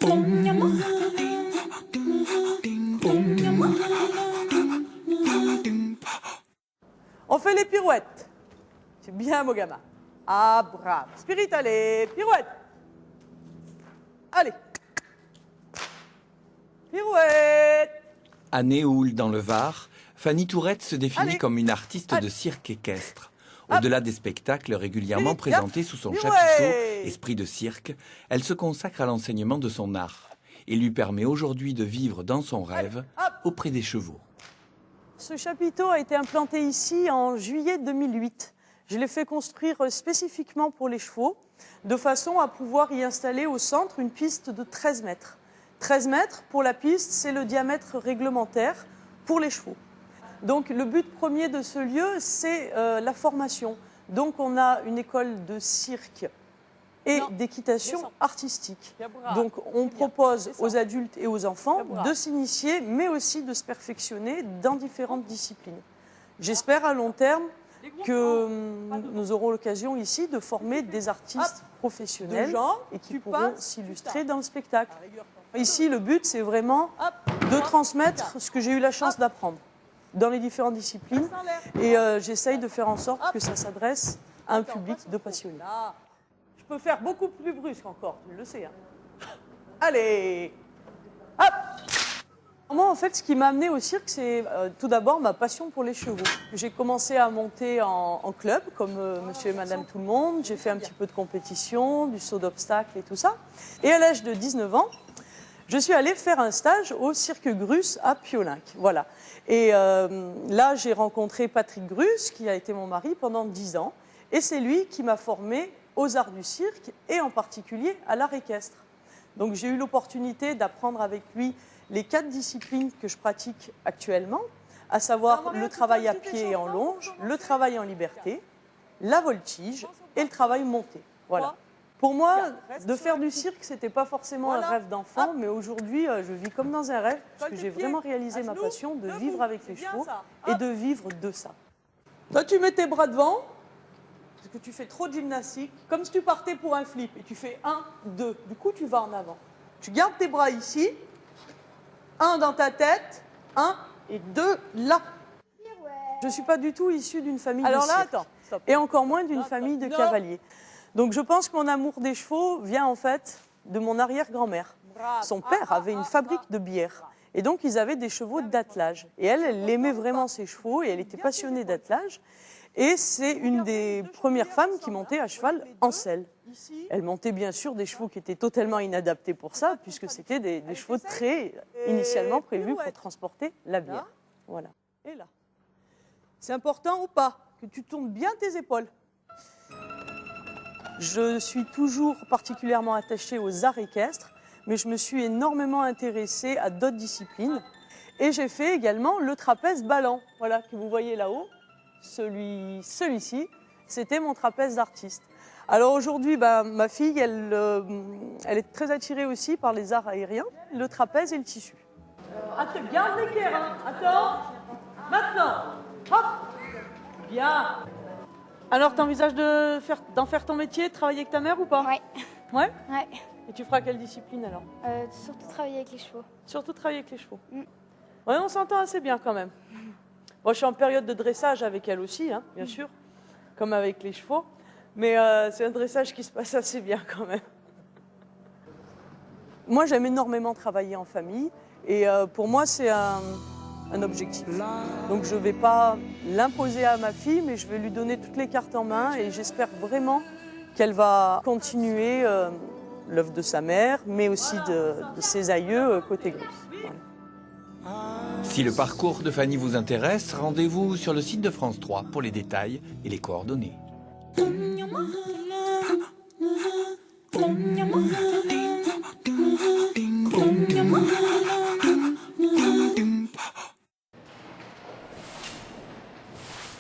On fait les pirouettes. C'est bien, mon gamin. Ah, brave. Spirit, allez, pirouette. Allez. Pirouette. À Néoul, dans le Var, Fanny Tourette se définit comme une artiste de cirque équestre. Au-delà des spectacles régulièrement présentés sous son chapiteau « Esprit de cirque », elle se consacre à l'enseignement de son art et lui permet aujourd'hui de vivre dans son rêve auprès des chevaux. Ce chapiteau a été implanté ici en juillet 2008. Je l'ai fait construire spécifiquement pour les chevaux, de façon à pouvoir y installer au centre une piste de 13 mètres. 13 mètres pour la piste, c'est le diamètre réglementaire pour les chevaux. Donc le but premier de ce lieu, c'est la formation. Donc on a une école de cirque et d'équitation artistique. Donc on propose aux adultes et aux enfants de s'initier, mais aussi de se perfectionner dans différentes disciplines. J'espère à long terme que nous aurons l'occasion ici de former des artistes professionnels et qui pourront s'illustrer dans le spectacle. Ici, le but, c'est vraiment de transmettre ce que j'ai eu la chance d'apprendre dans les différentes disciplines et j'essaye de faire en sorte que ça s'adresse à un public de passionnés. Je peux faire beaucoup plus brusque encore, tu le sais. Hein. Allez, hop. Moi, en fait, ce qui m'a amené au cirque, c'est tout d'abord ma passion pour les chevaux. J'ai commencé à monter en club, comme monsieur et madame tout le monde. J'ai fait un petit peu de compétition, du saut d'obstacles et tout ça. Et à l'âge de 19 ans, je suis allée faire un stage au cirque Grus à Piolinc. Voilà. Et là, j'ai rencontré Patrick Grus, qui a été mon mari pendant 10 ans. Et c'est lui qui m'a formée aux arts du cirque et en particulier à l'art équestre. Donc j'ai eu l'opportunité d'apprendre avec lui les 4 disciplines que je pratique actuellement, à savoir le travail à pied et en longe, le travail en liberté, la voltige et le travail monté. Voilà. Pour moi, de faire du cirque, ce n'était pas forcément un rêve d'enfant, mais aujourd'hui, je vis comme dans un rêve, parce que j'ai vraiment réalisé ma passion de vivre avec les chevaux et de vivre de ça. Toi, tu mets tes bras devant, parce que tu fais trop de gymnastique, comme si tu partais pour un flip, et tu fais 1, 2, du coup, tu vas en avant. Tu gardes tes bras ici, 1 dans ta tête, 1 et 2 là. Je ne suis pas du tout issue d'une famille de cirque, et encore moins d'une famille de cavaliers. Donc je pense que mon amour des chevaux vient en fait de mon arrière-grand-mère. Son père avait une fabrique de bière. Et donc ils avaient des chevaux d'attelage. Et elle aimait vraiment ses chevaux et elle était passionnée d'attelage. Et c'est une des premières femmes qui montait à cheval en selle. Elle montait bien sûr des chevaux qui étaient totalement inadaptés pour ça, puisque c'était des chevaux de trait initialement prévus pour transporter la bière. Voilà. Et là. C'est important ou pas que tu tournes bien tes épaules. Je suis toujours particulièrement attachée aux arts équestres, mais je me suis énormément intéressée à d'autres disciplines. Et j'ai fait également le trapèze ballant, voilà, que vous voyez là-haut. Celui-ci, c'était mon trapèze d'artiste. Alors aujourd'hui, ma fille, elle est très attirée aussi par les arts aériens, le trapèze et le tissu. Attends, garde l'équerre, hein. Attends, maintenant, hop, bien. Alors, tu envisages d'en faire ton métier, de travailler avec ta mère ou pas? Ouais. Ouais? Ouais. Et tu feras quelle discipline alors? Surtout travailler avec les chevaux. Surtout travailler avec les chevaux. Ouais, on s'entend assez bien quand même. Moi, je suis en période de dressage avec elle aussi, hein, bien sûr, comme avec les chevaux. Mais c'est un dressage qui se passe assez bien quand même. Moi, j'aime énormément travailler en famille. Et pour moi, c'est un objectif. Donc je ne vais pas l'imposer à ma fille, mais je vais lui donner toutes les cartes en main et j'espère vraiment qu'elle va continuer l'œuvre de sa mère, mais aussi de ses aïeux côté Grus. Voilà. Si le parcours de Fanny vous intéresse, rendez-vous sur le site de France 3 pour les détails et les coordonnées.